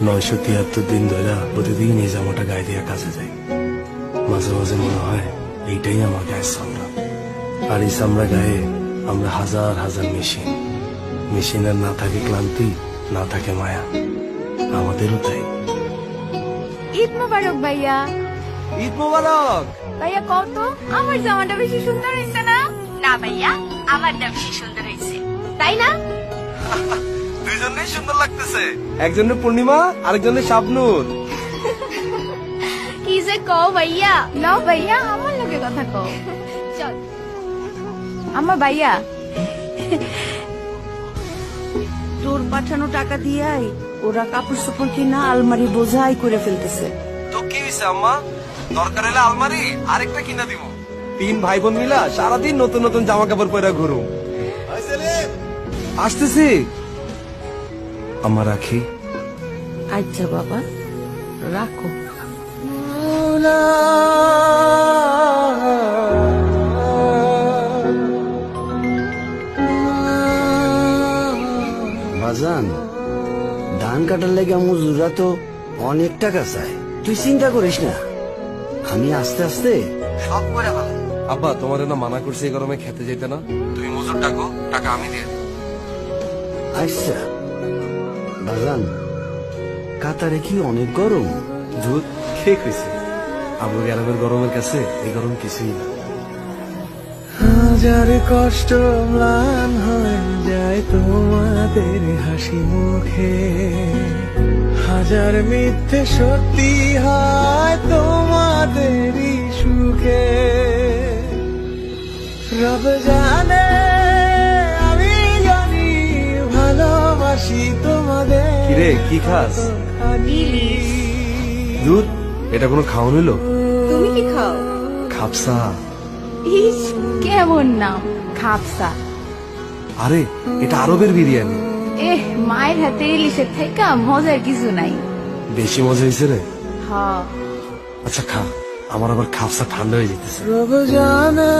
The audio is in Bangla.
973 দিন ধরে প্রতিদিন এই জামাটা গায়ে দিয়ে কাজে যাই। মাঝে মাঝে মনে হয় এইটাই আমার গায়ের চামড়া, আর এই চামড়া গায়ে আমরা হাজার হাজার মেশিনের না থাকে ক্লান্তি, না থাকে মায়া। আমাদেরও তাই। ঈদ মোবারক ভাইয়া। ঈদ মোবারক। ভাইয়া কত আমার জামাটা বেশি সুন্দর হয়েছে না? না ভাইয়া, আমারটা বেশি সুন্দর হয়েছে, তাই না? দুইজনেই সুন্দর লাগতেছে, একজনের পূর্ণিমা আরেকজনের শাবনূর। কি যে কও ভাইয়া। লও ভাইয়া আমার লগে কথা কও। চল আমার ভাইয়া। তোর পাঠানো টাকা দিয়াই ওরা কাপড় চোপড় কিনা আলমারি বোঝাই করে ফেলতেছে। তো কি হইছে আম্মা, দরকার হলে আলমারি আরেকটা কিনা দিব। 3 ভাই বোন মিলা সারাদিন নতুন নতুন জামা কাপড় পরে ঘুরুম। আসতেছি। আমার রাখি। আচ্ছা বাবা রাখো। বাজান, ধান কাটার লেগে মজুরা তো অনেক টাকা চায়। তুই চিন্তা করিস না, আমি আস্তে আস্তে সব করে ভালো। আব্বা তোমার না মানা করছে এই গরমে খেতে যেতে না, তুমি মজুর ডাকো, টাকা আমি দিয়ে দিই। আচ্ছা বাজান, কাতারে কি অনেক গরম? দুধ কে কইছে? আমরা গ্রামের গরমের কাছে এই গরম কিছুই না। হাজার কষ্ট ম্লান হয়ে যায় তোমাদের হাসি মুখে, হাজার মিথ্যে সত্যি হয় তোমাদেরই সুখে। রব জানে আমি জানি ভালোবাসি তোমাদের। কিরে কি খাস? দুধ, এটা কোনো খাওয়ান হইলো? তুমি কি খাও? খাপসা। ইস কেমন নাম খাপসা। আরে এটা আরবের বিরিয়ানি। এহ, মায়ের হাতে ইলিশের থেকে মজার কিছু নাই। বেশি মজা হয়েছে রে। হ্যাঁ আচ্ছা খা, আমার আবার খাপসা ঠান্ডা হয়ে যেতেছে। রব জানে